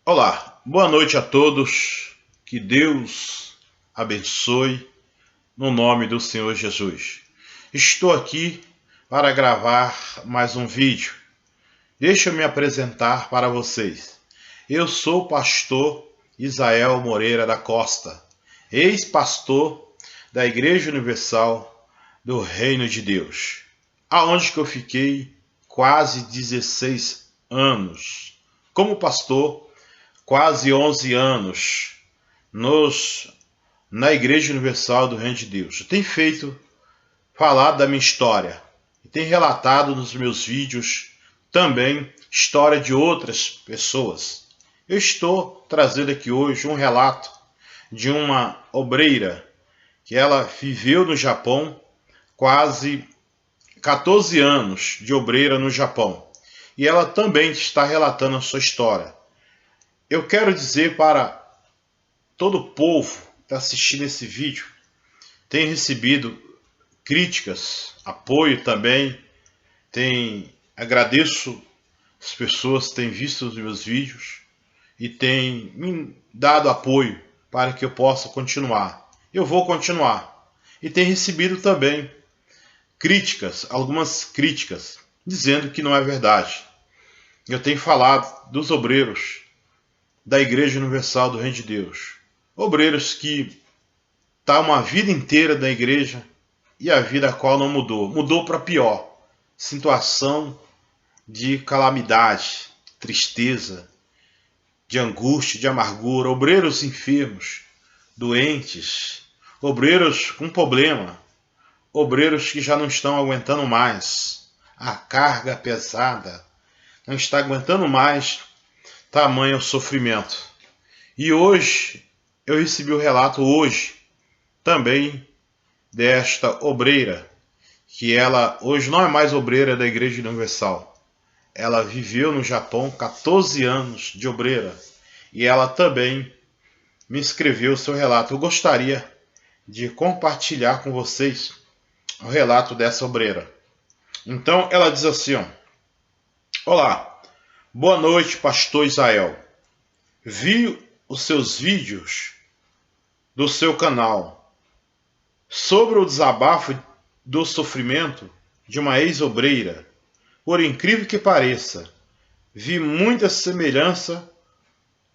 Olá, boa noite a todos. Que Deus abençoe no nome do Senhor Jesus. Estou aqui para gravar mais um vídeo. Deixa eu me apresentar para vocês. Eu sou o pastor Isael Moreira da Costa, ex-pastor da Igreja Universal do Reino de Deus, aonde que eu fiquei quase 16 anos como pastor, quase 11 anos na Igreja Universal do Reino de Deus. Eu tenho falado da minha história e tenho relatado nos meus vídeos também história de outras pessoas. Eu estou trazendo aqui hoje um relato de uma obreira que ela viveu no Japão quase 14 anos de obreira no Japão. E ela também está relatando a sua história. Eu quero dizer para todo o povo que está assistindo esse vídeo, tem recebido críticas, apoio também, agradeço as pessoas que têm visto os meus vídeos e têm me dado apoio para que eu possa continuar. Eu vou continuar. E tem recebido também críticas, algumas críticas, dizendo que não é verdade. Eu tenho falado dos obreiros da Igreja Universal do Reino de Deus. Obreiros que estão uma vida inteira na igreja e a vida a qual não mudou. Mudou para pior. Situação de calamidade, tristeza, de angústia, de amargura. Obreiros enfermos, doentes, obreiros com problema, obreiros que já não estão aguentando mais a carga pesada, não está aguentando mais tamanho sofrimento. E hoje eu recebi o relato também desta obreira, que ela hoje não é mais obreira da Igreja Universal. Ela viveu no Japão 14 anos de obreira e ela também me escreveu o seu relato. Eu gostaria de compartilhar com vocês o relato dessa obreira. Então ela diz assim, Olá, boa noite, pastor Isael. Vi os seus vídeos do seu canal sobre o desabafo do sofrimento de uma ex-obreira. Por incrível que pareça, vi muita semelhança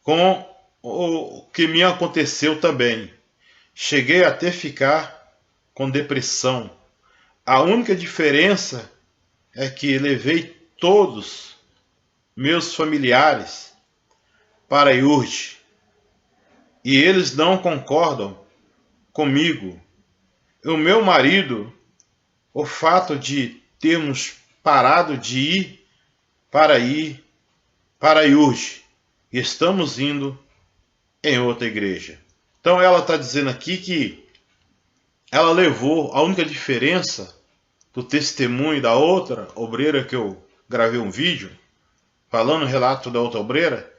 com o que me aconteceu também. Cheguei até ficar com depressão. A única diferença é que levei todos meus familiares para Iurde e eles não concordam comigo. O meu marido, o fato de termos parado de ir para Iurde, estamos indo em outra igreja. Então ela está dizendo aqui que ela levou, a única diferença do testemunho da outra obreira, que eu gravei um vídeo falando o relato da outra obreira,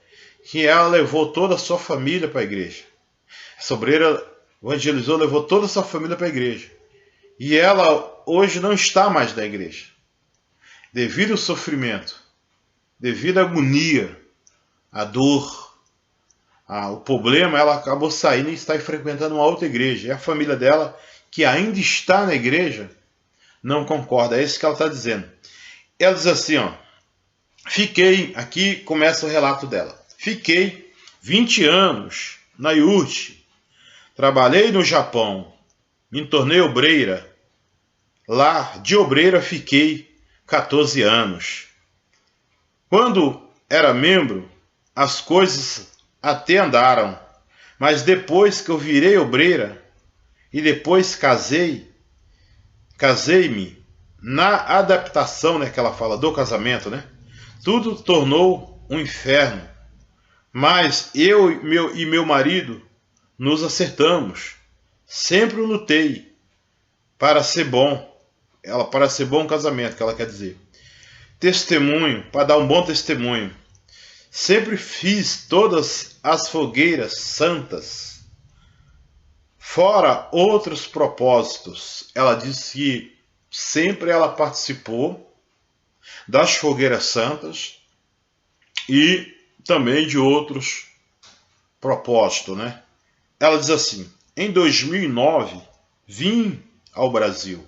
que ela levou toda a sua família para a igreja. Essa obreira evangelizou, levou toda a sua família para a igreja. E ela hoje não está mais na igreja. Devido ao sofrimento, devido à agonia, à dor, ao problema, ela acabou saindo e está frequentando uma outra igreja. E a família dela, que ainda está na igreja, não concorda. É isso que ela está dizendo. Ela diz assim, fiquei, aqui começa o relato dela. Fiquei 20 anos na Iurde. Trabalhei no Japão. Me tornei obreira. Lá, de obreira, fiquei 14 anos. Quando era membro, as coisas até andaram. Mas depois que eu virei obreira e depois casei-me, na adaptação, que ela fala do casamento, tudo tornou um inferno. Mas eu e meu marido nos acertamos. Sempre lutei para ser bom. Para ser bom casamento, que ela quer dizer. Testemunho, para dar um bom testemunho. Sempre fiz todas as fogueiras santas, fora outros propósitos. Ela disse que sempre ela participou das fogueiras santas e também de outros propósitos, né? Ela diz assim: em 2009 vim ao Brasil,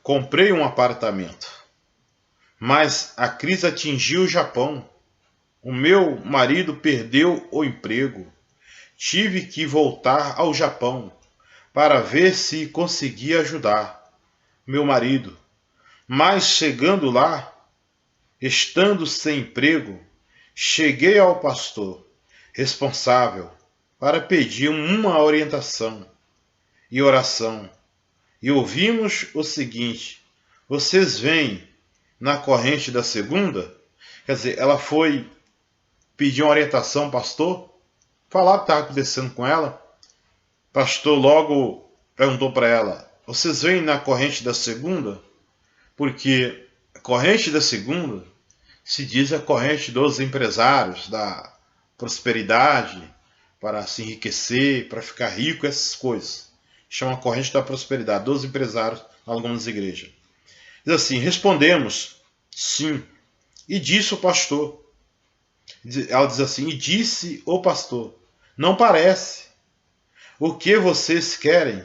comprei um apartamento, mas a crise atingiu o Japão. O meu marido perdeu o emprego. Tive que voltar ao Japão para ver se conseguia ajudar meu marido. Mas chegando lá, estando sem emprego, cheguei ao pastor responsável para pedir uma orientação e oração. E ouvimos o seguinte: vocês vêm na corrente da segunda? Quer dizer, ela foi pedir uma orientação ao pastor, falar o que estava acontecendo com ela. O pastor logo perguntou para ela: vocês vêm na corrente da segunda? Porque a corrente da segunda se diz a corrente dos empresários, da prosperidade, para se enriquecer, para ficar rico, essas coisas. Chama a corrente da prosperidade, dos empresários em algumas igrejas. Diz assim: respondemos, sim. E disse o pastor. Ela diz assim: e disse o pastor, não parece. O que vocês querem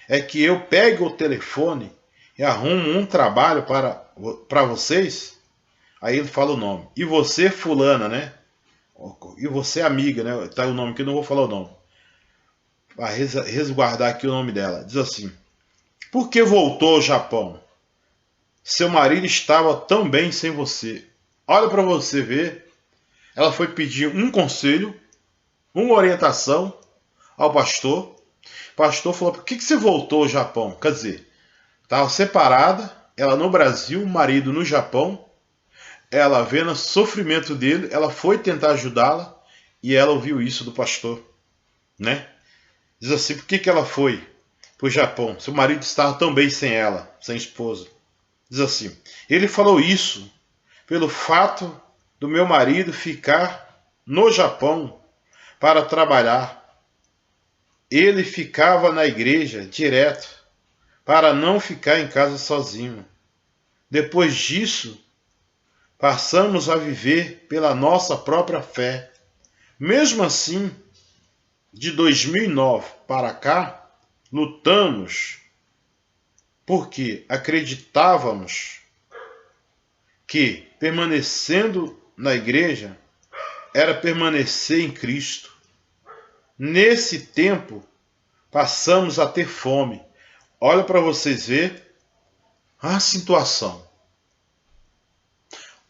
é que eu pegue o telefone e arrume um trabalho para vocês? Aí ele fala o nome. E você, fulana, né? E você, amiga, né? Tá o nome aqui, eu não vou falar o nome. Para resguardar aqui o nome dela. Diz assim: por que voltou ao Japão? Seu marido estava tão bem sem você. Olha para você ver. Ela foi pedir um conselho, uma orientação ao pastor. O pastor falou: por que você voltou ao Japão? Quer dizer, estava separada, ela no Brasil, o marido no Japão. Ela vendo o sofrimento dele, ela foi tentar ajudá-la e ela ouviu isso do pastor, né? Diz assim: por que ela foi para o Japão? Seu marido estava tão bem sem ela, sem esposa. Diz assim: ele falou isso pelo fato do meu marido ficar no Japão para trabalhar. Ele ficava na igreja direto para não ficar em casa sozinho. Depois disso, passamos a viver pela nossa própria fé. Mesmo assim, de 2009 para cá, lutamos porque acreditávamos que permanecendo na igreja era permanecer em Cristo. Nesse tempo, passamos a ter fome. Olha para vocês verem a situação.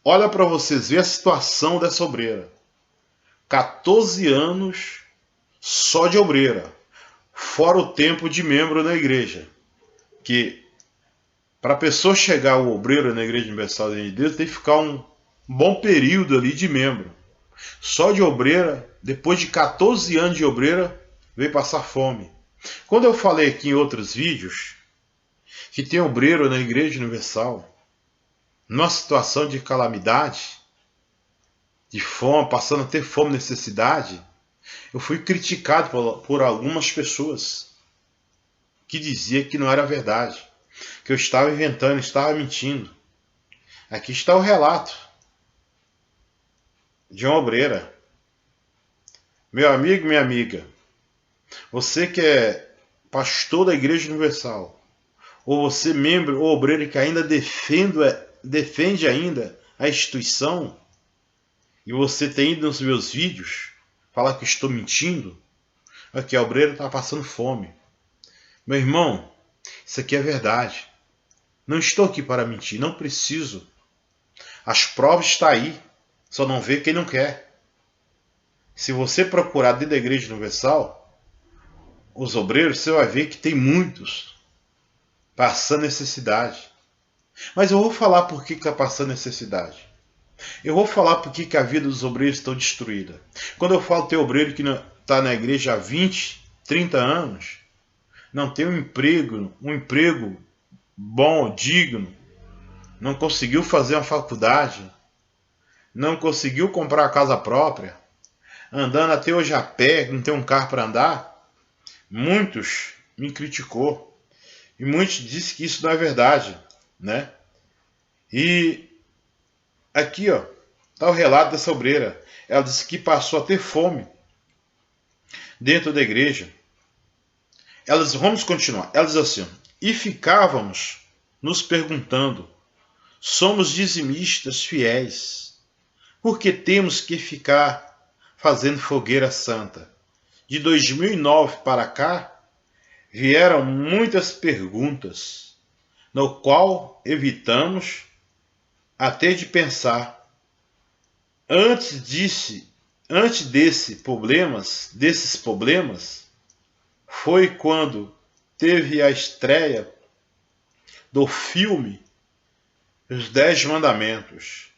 Olha para vocês verem a situação dessa obreira. 14 anos só de obreira, fora o tempo de membro na igreja. Que para a pessoa chegar ao obreiro na Igreja Universal de Deus, tem que ficar um bom período ali de membro. Só de obreira, depois de 14 anos de obreira, veio passar fome. Quando eu falei aqui em outros vídeos que tem obreiro na Igreja Universal, numa situação de calamidade, de fome, passando a ter fome e necessidade, eu fui criticado por algumas pessoas que diziam que não era verdade, que eu estava inventando, estava mentindo. Aqui está o relato de uma obreira. Meu amigo, minha amiga, você que é pastor da Igreja Universal, ou você membro ou obreiro que ainda defende ainda a instituição, e você tem ido nos meus vídeos falar que estou mentindo, aqui a obreira está passando fome. Meu irmão, isso aqui é verdade. Não estou aqui para mentir, não preciso. As provas estão aí, só não vê quem não quer. Se você procurar dentro da Igreja Universal, os obreiros, você vai ver que tem muitos passando necessidade. Mas eu vou falar por que está passando necessidade. Eu vou falar por que a vida dos obreiros está destruída. Quando eu falo ter obreiro que está na igreja há 20, 30 anos, não tem um emprego bom, digno, não conseguiu fazer uma faculdade, não conseguiu comprar a casa própria, andando até hoje a pé, não tem um carro para andar, muitos me criticou e muitos disseram que isso não é verdade, né? E aqui, ó, Está o relato dessa obreira. Ela disse que passou a ter fome dentro da igreja. Ela diz, vamos continuar. Ela diz assim, e ficávamos nos perguntando, somos dizimistas fiéis, por que temos que ficar fazendo fogueira santa? De 2009 para cá, vieram muitas perguntas, no qual evitamos até de pensar. Antes desses problemas, foi quando teve a estreia do filme Os 10 Mandamentos.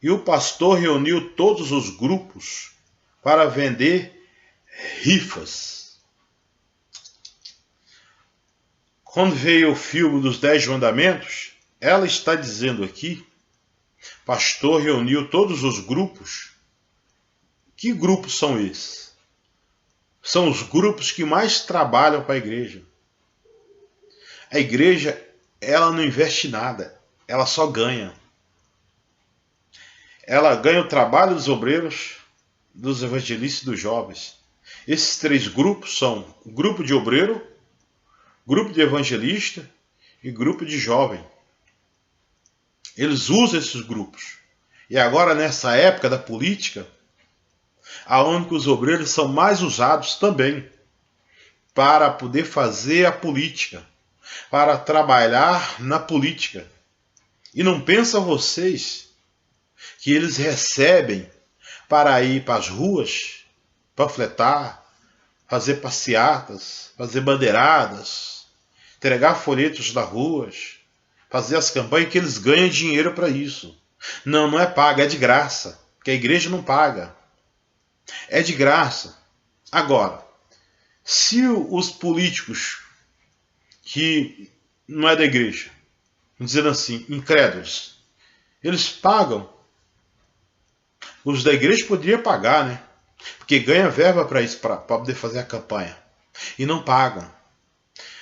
E o pastor reuniu todos os grupos para vender rifas. Quando veio o filme dos 10 Mandamentos, ela está dizendo aqui, pastor reuniu todos os grupos. Que grupos são esses? São os grupos que mais trabalham para a igreja. A igreja, ela não investe nada, ela só ganha. Ela ganha o trabalho dos obreiros, dos evangelistas e dos jovens. Esses 3 grupos são grupo de obreiro, grupo de evangelista e grupo de jovem. Eles usam esses grupos. E agora, nessa época da política, aonde os obreiros são mais usados também para poder fazer a política, para trabalhar na política. E não pensam vocês que eles recebem para ir para as ruas, panfletar, fazer passeatas, fazer bandeiradas, entregar folhetos nas ruas, fazer as campanhas, que eles ganham dinheiro para isso. Não, não é pago, é de graça, porque a igreja não paga. É de graça. Agora, se os políticos que não é da igreja, dizendo assim, incrédulos, eles pagam, os da igreja poderiam pagar, né? Porque ganha verba para isso, para poder fazer a campanha. E não pagam.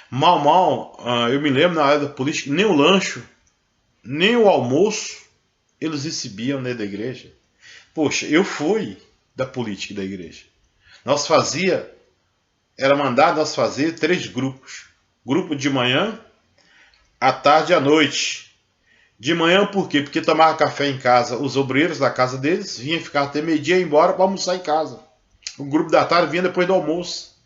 Mal, eu me lembro na área da política, nem o lanche, nem o almoço, eles recebiam, né, da igreja. Poxa, eu fui da política da igreja. Era mandado nós fazer 3 grupos. Grupo de manhã, à tarde e à noite. De manhã por quê? Porque tomava café em casa. Os obreiros da casa deles vinham ficar até meio-dia e ir embora para almoçar em casa. O grupo da tarde vinha depois do almoço.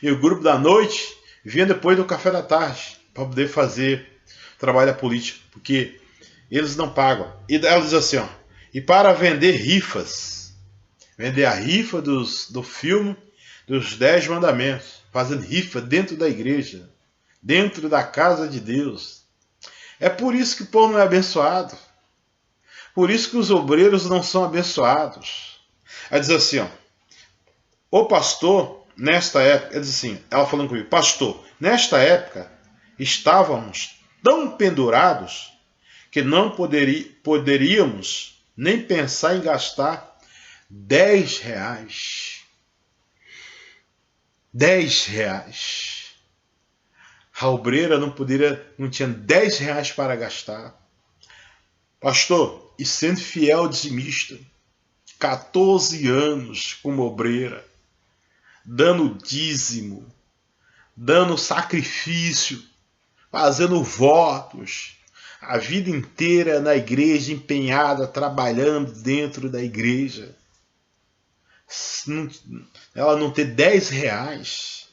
E o grupo da noite vinha depois do café da tarde, para poder fazer trabalho político. Porque eles não pagam. E ela diz assim, ó, e para vender rifas, vender a rifa do filme dos 10 mandamentos, fazendo rifa dentro da igreja, dentro da casa de Deus. É por isso que o povo não é abençoado. Por isso que os obreiros não são abençoados. Ela diz assim, ó, o pastor, nesta época, ela diz assim, ela falando comigo, pastor, nesta época estávamos tão pendurados que não poderíamos nem pensar em gastar 10 reais. 10 reais. A obreira não tinha 10 reais para gastar. Pastor, e sendo fiel dizimista, 14 anos como obreira, dando dízimo, dando sacrifício, fazendo votos, a vida inteira na igreja, empenhada, trabalhando dentro da igreja. Ela não ter 10 reais.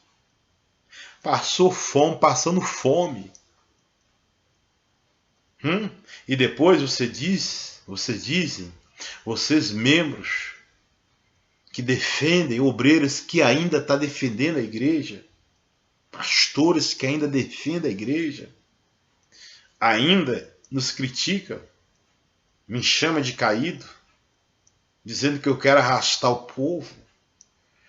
Passou fome, passando fome. E depois vocês membros que defendem, obreiros que ainda estão defendendo a igreja, pastores que ainda defendem a igreja, ainda nos criticam, me chama de caído, dizendo que eu quero arrastar o povo,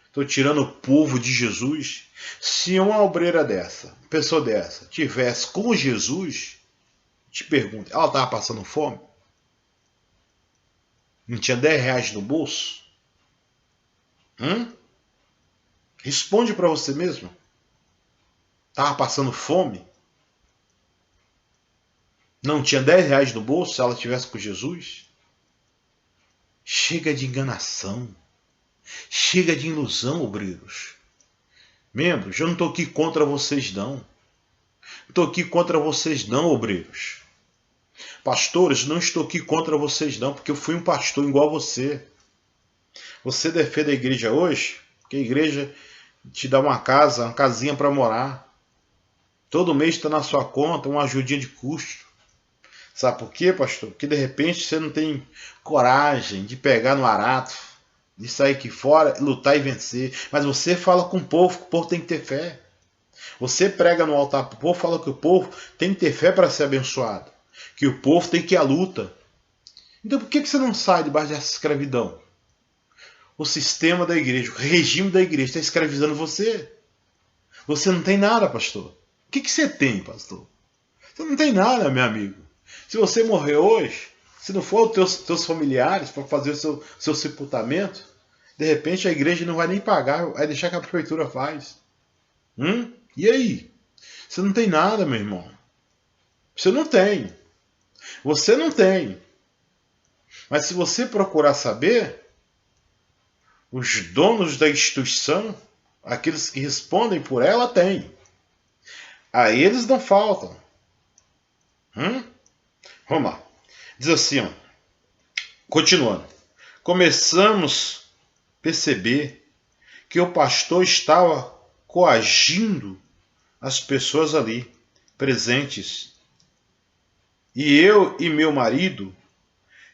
estou tirando o povo de Jesus. Se uma obreira dessa, uma pessoa dessa, tivesse com Jesus, te pergunto, ela estava passando fome? Não tinha 10 reais no bolso? Responde para você mesmo. Estava passando fome? Não tinha 10 reais no bolso se ela estivesse com Jesus? Chega de enganação. Chega de ilusão, obreiros. Membros, eu não estou aqui contra vocês não. Estou aqui contra vocês não, obreiros. Pastores, não estou aqui contra vocês não, porque eu fui um pastor igual a você. Você defende a igreja hoje, porque a igreja te dá uma casa, uma casinha para morar. Todo mês está na sua conta uma ajudinha de custo. Sabe por quê, pastor? Porque de repente você não tem coragem de pegar no arado, de sair aqui fora, lutar e vencer. Mas você fala com o povo tem que ter fé. Você prega no altar para o povo, fala que o povo tem que ter fé para ser abençoado. Que o povo tem que ir à luta. Então por que você não sai debaixo dessa escravidão? O sistema da igreja, o regime da igreja está escravizando você. Você não tem nada, pastor. O que você tem, pastor? Você não tem nada, meu amigo. Se você morrer hoje, se não for os teus familiares para fazer o seu sepultamento, de repente a igreja não vai nem pagar, vai deixar que a prefeitura faz. E aí? Você não tem nada, meu irmão. Você não tem. Você não tem. Mas se você procurar saber, os donos da instituição, aqueles que respondem por ela, têm. A eles não faltam. Vamos lá. Diz assim, ó, continuando. Começamos a perceber que o pastor estava coagindo as pessoas ali presentes. E eu e meu marido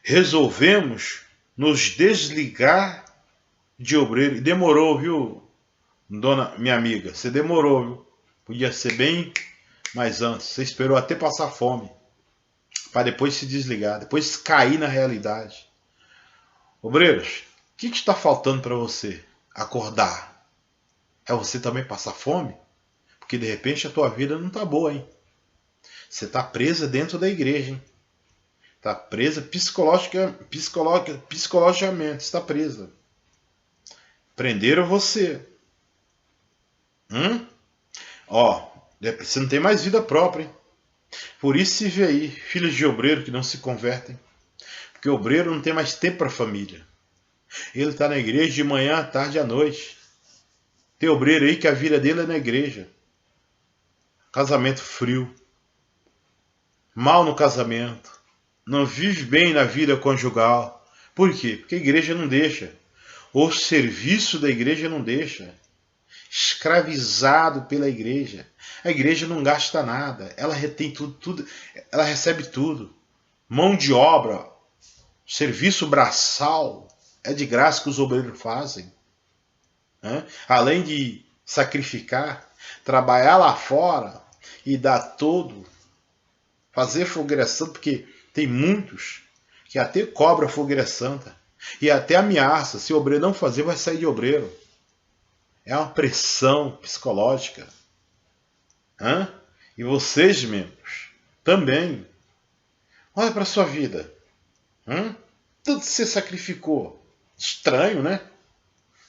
resolvemos nos desligar de obreiro. E demorou, viu, dona minha amiga? Você demorou, viu? Podia ser bem mais antes. Você esperou até passar fome para depois se desligar, depois cair na realidade. Obreiros, o que está faltando para você acordar? É você também passar fome? Porque de repente a tua vida não está boa, hein? Você está presa dentro da igreja, hein? Está presa psicologicamente, está presa. Prenderam você. Você não tem mais vida própria, hein? Por isso se vê aí filhos de obreiro que não se convertem. Porque o obreiro não tem mais tempo para a família. Ele está na igreja de manhã, à tarde e à noite. Tem obreiro aí que a vida dele é na igreja. Casamento frio. Mal no casamento. Não vive bem na vida conjugal. Por quê? Porque a igreja não deixa. O serviço da igreja não deixa. Escravizado pela igreja. A igreja não gasta nada. Ela retém tudo. Ela recebe tudo. Mão de obra. Serviço braçal. É de graça que os obreiros fazem. Além de sacrificar, trabalhar lá fora e dar todo, fazer fogueira santa, porque tem muitos que até cobra fogueira santa e até ameaça, se o obreiro não fazer, vai sair de obreiro. É uma pressão psicológica. E vocês, membros, também. Olha para a sua vida. Tudo que você sacrificou. Estranho, né?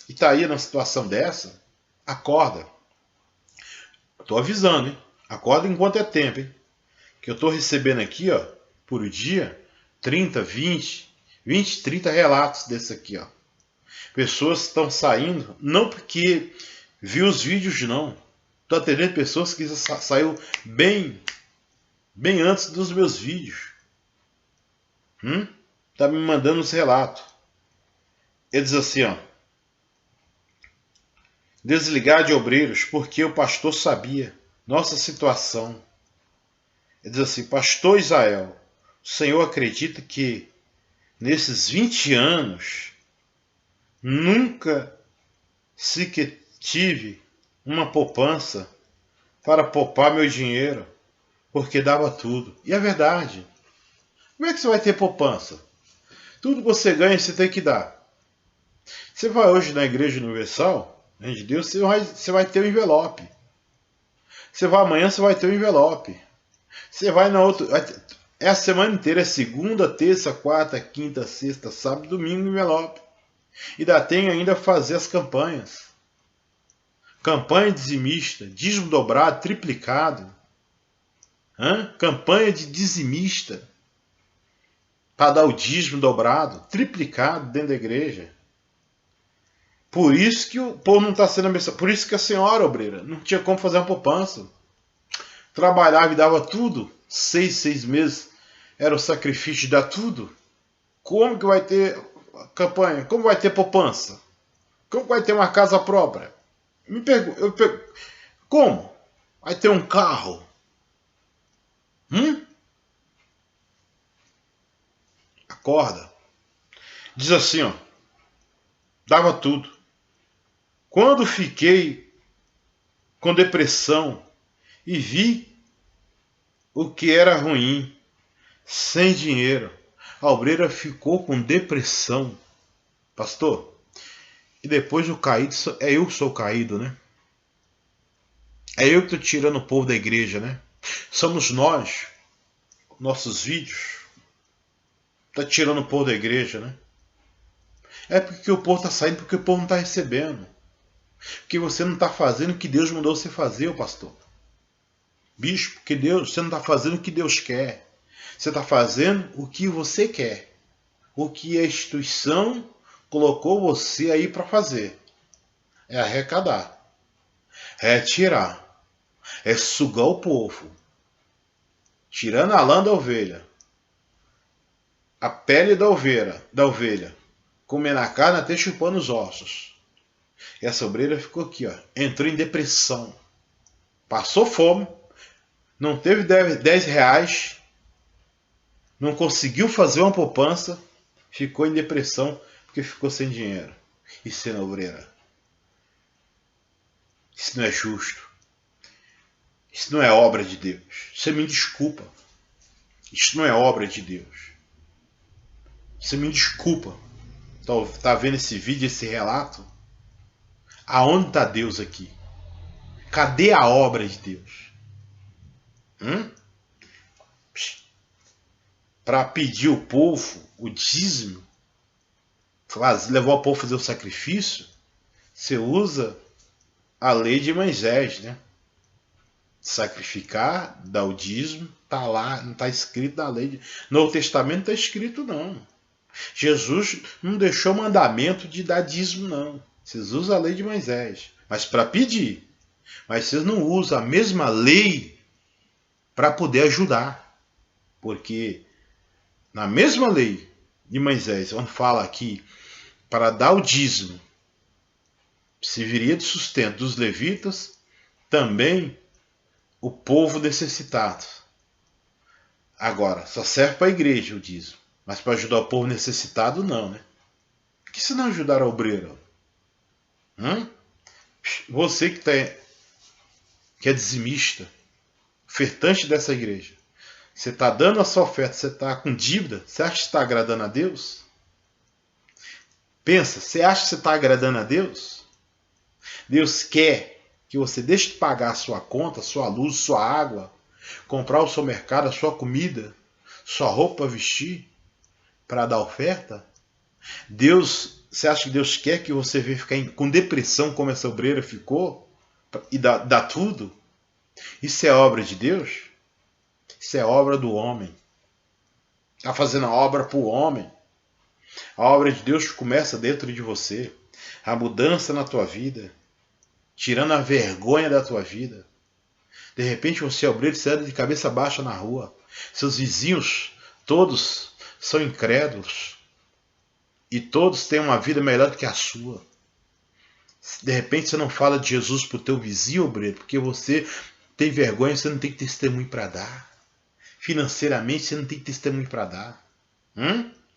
E tá aí numa situação dessa, acorda. Tô avisando, hein? Acorda enquanto é tempo, hein? Que eu tô recebendo aqui, ó, por dia, 30, 20, 30 relatos desses aqui, ó. Pessoas estão saindo, não porque viu os vídeos, não. Tô atendendo pessoas que saiu bem antes dos meus vídeos. Tá me mandando os relatos. Ele diz assim, ó. Desligar de obreiros, porque o pastor sabia nossa situação. Ele diz assim, pastor Israel, o Senhor acredita que nesses 20 anos nunca sequer tive uma poupança para poupar meu dinheiro, porque dava tudo. E é verdade. Como é que você vai ter poupança? Tudo que você ganha, você tem que dar. Você vai hoje na Igreja Universal de Deus, você vai ter um envelope. Você vai amanhã, você vai ter um envelope. Você vai na outra. É a semana inteira, é segunda, terça, quarta, quinta, sexta, sábado, domingo, envelope. E tem ainda fazer as campanhas. Campanha dizimista, dízimo dobrado, triplicado. Campanha de dizimista. para dar o dízimo dobrado, triplicado dentro da igreja. Por isso que o povo não está sendo abençoado. Por isso que a senhora, obreira, não tinha como fazer uma poupança. Trabalhava e dava tudo. 6 meses era o sacrifício de dar tudo. Como que vai ter campanha? Como vai ter poupança? Como vai ter uma casa própria? Como? Vai ter um carro? Acorda. Diz assim, ó. Dava tudo. Quando fiquei com depressão e vi o que era ruim, sem dinheiro, a obreira ficou com depressão. Pastor, e depois o caído, é eu que sou caído, né? É eu que estou tirando o povo da igreja, né? Somos nós, nossos vídeos, tá tirando o povo da igreja, né? É porque o povo está saindo, porque o povo não está recebendo. Porque você não está fazendo o que Deus mandou você fazer, ô pastor. Bispo, porque você não está fazendo o que Deus quer. Você está fazendo o que você quer. O que a instituição colocou você aí para fazer. É arrecadar. É tirar. É sugar o povo. Tirando a lã da ovelha. A pele da ovelha. Comendo a carne até chupando os ossos. E essa obreira ficou aqui, ó. Entrou em depressão. Passou fome. Não teve 10 reais. Não conseguiu fazer uma poupança. Ficou em depressão porque ficou sem dinheiro. E sendo obreira. Isso não é justo. Isso não é obra de Deus. Você me desculpa. Isso não é obra de Deus. Você me desculpa. Tá vendo esse vídeo, esse relato? Aonde está Deus aqui? Cadê a obra de Deus? Para pedir o povo o dízimo, levar o povo a fazer o sacrifício, você usa a lei de Moisés, né? Sacrificar, dar o dízimo, tá lá, não está escrito na lei. No Novo Testamento não está escrito, não. Jesus não deixou mandamento de dar dízimo, não. Vocês usam a lei de Moisés, mas para pedir. Mas vocês não usam a mesma lei para poder ajudar. Porque na mesma lei de Moisés, onde fala aqui para dar o dízimo, serviria de sustento dos levitas, também o povo necessitado. Agora, só serve para a igreja o dízimo. Mas para ajudar o povo necessitado, não, né? Por que você não ajudar a obreira? Você que é dizimista, ofertante dessa igreja, você está dando a sua oferta, você está com dívida, você acha que está agradando a Deus? Pensa, você acha que você está agradando a Deus? Deus quer que você deixe de pagar a sua conta, sua luz, sua água, comprar o seu mercado, a sua comida, sua roupa para vestir, para dar oferta? Você acha que Deus quer que você venha ficar com depressão como essa obreira ficou? E dá tudo? Isso é obra de Deus? Isso é obra do homem. Está fazendo a obra para o homem. A obra de Deus começa dentro de você. A mudança na tua vida. Tirando a vergonha da tua vida. De repente você é obreiro e você anda de cabeça baixa na rua. Seus vizinhos, todos são incrédulos. E todos têm uma vida melhor do que a sua. De repente você não fala de Jesus para o teu vizinho, obreiro, porque você tem vergonha, você não tem testemunho para dar. Financeiramente você não tem testemunho para dar.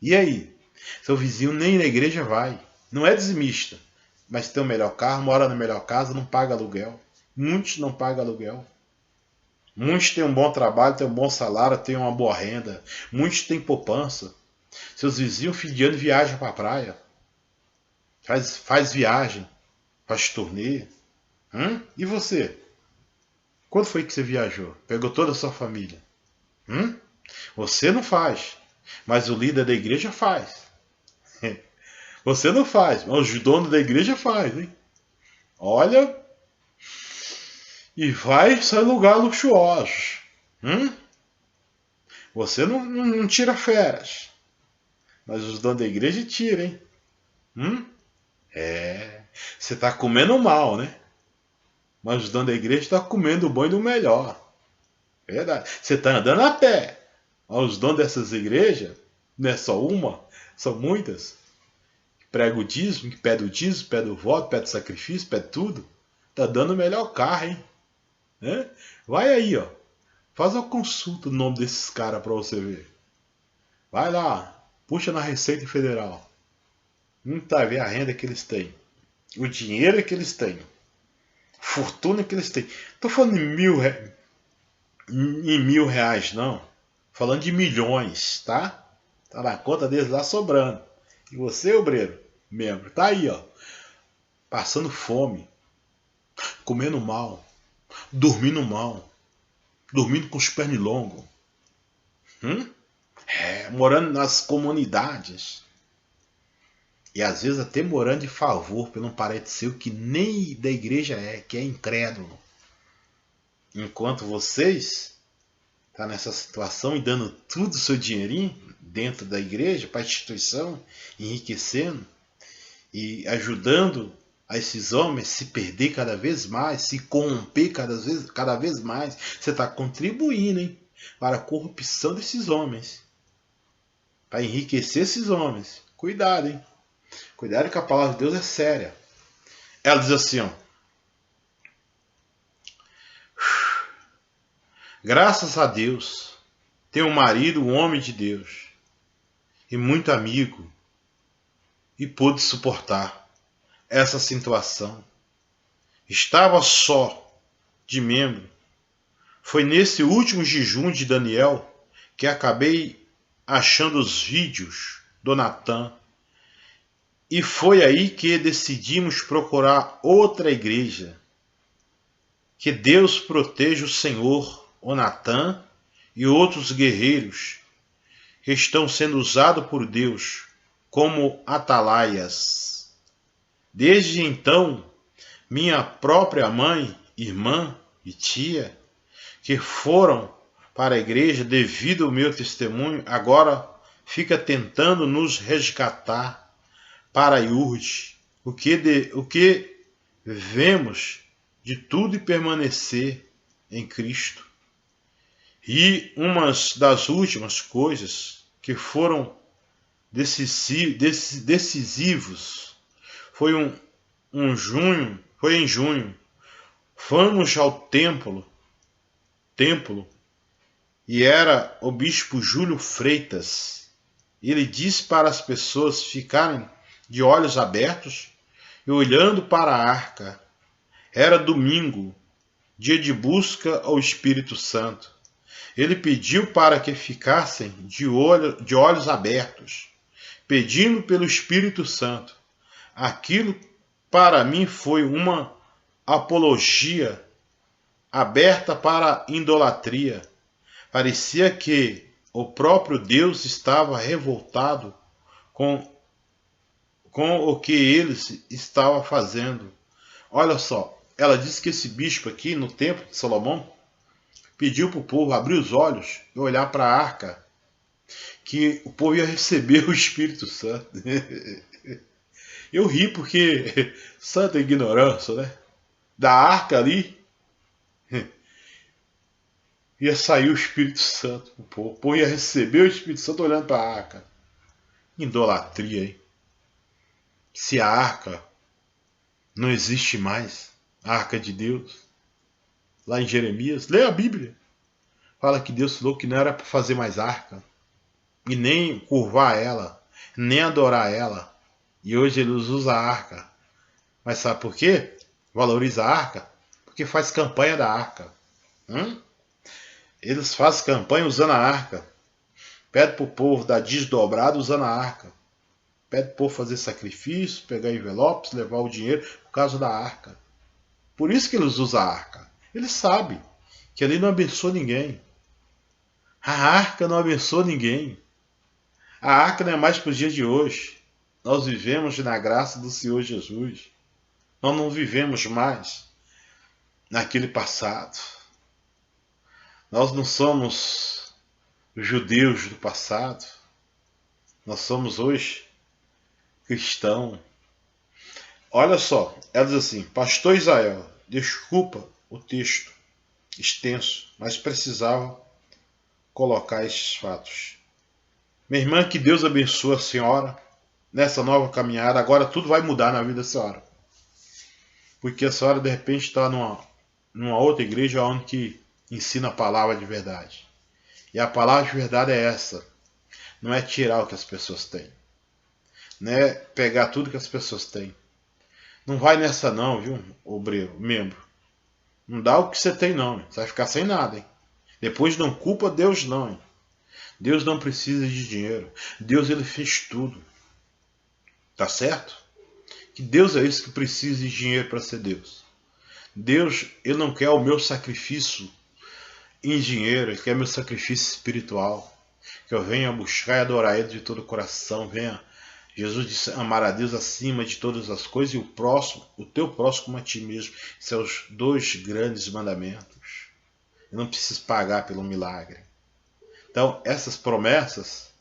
E aí? Seu vizinho nem na igreja vai. Não é dizimista, mas tem o melhor carro, mora na melhor casa, não paga aluguel. Muitos não pagam aluguel. Muitos têm um bom trabalho, têm um bom salário, têm uma boa renda. Muitos têm poupança. Seus vizinhos, fim de ano, viajam para a praia. Faz viagem. Faz turnê. E você? Quando foi que você viajou? Pegou toda a sua família? Você não faz. Mas o líder da igreja faz. Você não faz, mas o dono da igreja faz, hein? Olha. E vai só em lugar luxuosos. Você não tira férias. Mas os donos da igreja tiram, hein? Você está comendo mal, né? Mas os donos da igreja estão comendo o bom e do melhor. Verdade. Você está andando a pé. Mas os donos dessas igrejas, não é só uma, são muitas. Que prega o dízimo, que pede o dízimo, pede o voto, pede o sacrifício, pede tudo. Tá dando o melhor carro, hein? Vai aí, ó. Faz uma consulta no nome desses caras para você ver. Vai lá, puxa na Receita Federal. Tá vendo a renda que eles têm. O dinheiro que eles têm. Fortuna que eles têm. Tô falando em R$ 1.000 não. Falando de milhões, tá? Tá na conta deles lá sobrando. E você, obreiro, membro, tá aí, ó. Passando fome. Comendo mal. Dormindo mal. Dormindo com os pernilongos. Morando nas comunidades. E às vezes até morando de favor, para não parecer o que nem da igreja é, que é incrédulo. Enquanto vocês tá nessa situação e dando tudo o seu dinheirinho dentro da igreja, para a instituição, enriquecendo e ajudando a esses homens se perder cada vez mais, se corromper cada vez mais, você está contribuindo, hein, para a corrupção desses homens, para enriquecer esses homens. Cuidado, hein? Cuidado que a palavra de Deus é séria. Ela diz assim, ó. Graças a Deus, tenho um marido, um homem de Deus, e muito amigo, e pude suportar essa situação. Estava só de membro. Foi nesse último jejum de Daniel que acabei achando os vídeos do Natan. E foi aí que decidimos procurar outra igreja. Que Deus proteja o Senhor, o Natan e outros guerreiros que estão sendo usados por Deus como atalaias. Desde então, minha própria mãe, irmã e tia, que foram para a igreja devido ao meu testemunho, agora fica tentando nos resgatar para a IURD. O que vemos de tudo e permanecer em Cristo. E uma das últimas coisas que foram decisivos foi em junho. Fomos ao templo e era o bispo Júlio Freitas. Ele disse para as pessoas ficarem de olhos abertos e olhando para a arca. Era domingo, dia de busca ao Espírito Santo. Ele pediu para que ficassem de olhos abertos, pedindo pelo Espírito Santo. Aquilo para mim foi uma apologia aberta para a idolatria. Parecia que o próprio Deus estava revoltado com o que eles estavam fazendo. Olha só, ela disse que esse bispo aqui no templo de Salomão pediu para o povo abrir os olhos e olhar para a arca, que o povo ia receber o Espírito Santo. Eu ri porque santa ignorância, né? Da arca ali ia sair o Espírito Santo pro povo. O povo ia receber o Espírito Santo olhando para a arca. Idolatria, hein? Se a arca não existe mais, a arca de Deus, lá em Jeremias, lê a Bíblia. Fala que Deus falou que não era para fazer mais arca, e nem curvar ela, nem adorar ela. E hoje eles usam a arca. Mas sabe por quê? Valoriza a arca? Porque faz campanha da arca. Eles fazem campanha usando a arca. Pede para o povo dar desdobrado usando a arca. Pede para o povo fazer sacrifício, pegar envelopes, levar o dinheiro por causa da arca. Por isso que eles usam a arca. Eles sabem que ali não abençoa ninguém. A arca não abençoa ninguém. A arca não é mais para os dias de hoje. Nós vivemos na graça do Senhor Jesus. Nós não vivemos mais naquele passado. Nós não somos judeus do passado. Nós somos hoje cristãos. Olha só, ela diz assim: Pastor Israel, desculpa o texto extenso, mas precisava colocar esses fatos. Minha irmã, que Deus abençoe a senhora nessa nova caminhada. Agora tudo vai mudar na vida da senhora. Porque a senhora de repente está numa outra igreja onde que ensina a palavra de verdade. E a palavra de verdade é essa. Não é tirar o que as pessoas têm. Não é pegar tudo que as pessoas têm. Não vai nessa não, viu, obreiro, membro. Não dá o que você tem não. Você vai ficar sem nada, hein? Depois não culpa Deus não, hein? Deus não precisa de dinheiro. Deus, ele fez tudo. Tá certo? Que Deus é isso que precisa de dinheiro para ser Deus. Deus, ele não quer o meu sacrifício em dinheiro, ele quer meu sacrifício espiritual. Que eu venha buscar e adorar ele de todo o coração. Jesus disse, amar a Deus acima de todas as coisas e o teu próximo como a ti mesmo. Esses são os 2 grandes mandamentos. Eu não preciso pagar pelo milagre. Então, essas promessas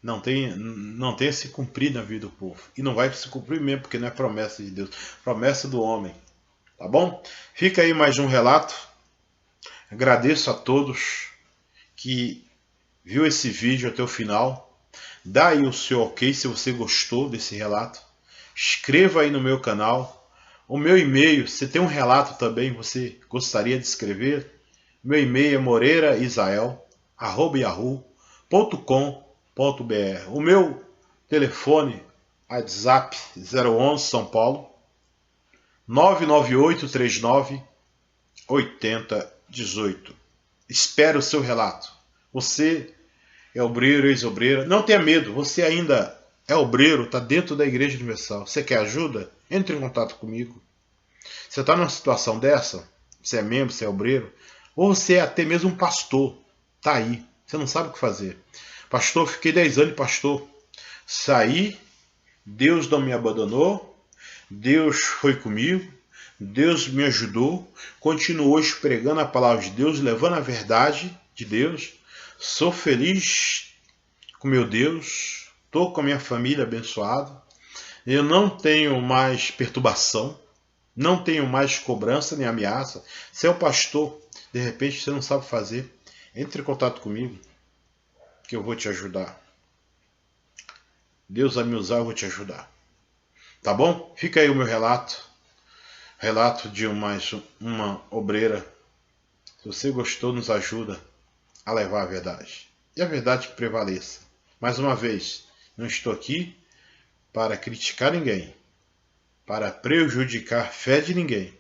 não tem se cumprir na vida do povo. E não vai se cumprir mesmo, porque não é promessa de Deus. Promessa do homem. Tá bom? Fica aí mais um relato. Agradeço a todos que viu esse vídeo até o final. Dá aí o seu ok se você gostou desse relato. Escreva aí no meu canal. O meu e-mail, se tem um relato também você gostaria de escrever, meu e-mail é moreiraisrael@yahoo.com.br. O meu telefone, WhatsApp 011 São Paulo 998 39 8018. Espero o seu relato. Você é obreiro, ex-obreira. Não tenha medo, você ainda é obreiro, está dentro da Igreja Universal. Você quer ajuda? Entre em contato comigo. Você está numa situação dessa? Você é membro, você é obreiro? Ou você é até mesmo um pastor? Está aí, você não sabe o que fazer. Pastor, fiquei 10 anos de pastor. Saí, Deus não me abandonou, Deus foi comigo, Deus me ajudou, continuo hoje pregando a palavra de Deus, levando a verdade de Deus. Sou feliz com meu Deus, estou com a minha família abençoada, eu não tenho mais perturbação, não tenho mais cobrança nem ameaça. Você é um pastor, de repente você não sabe fazer, entre em contato comigo, que eu vou te ajudar. Deus vai me usar, eu vou te ajudar. Tá bom? Fica aí o meu relato de uma obreira. Se você gostou, nos ajuda a levar a verdade. E a verdade que prevaleça. Mais uma vez, não estou aqui para criticar ninguém, para prejudicar a fé de ninguém.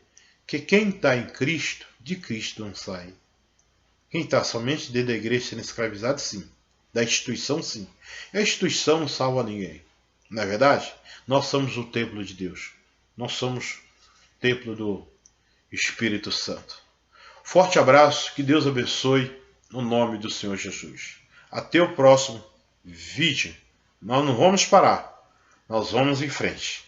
Que quem está em Cristo, de Cristo não sai. Quem está somente dentro da igreja sendo escravizado, sim. Da instituição, sim. E a instituição não salva ninguém. Não é verdade? Nós somos o templo de Deus. Nós somos o templo do Espírito Santo. Forte abraço, que Deus abençoe. No nome do Senhor Jesus. Até o próximo vídeo. Nós não vamos parar. Nós vamos em frente.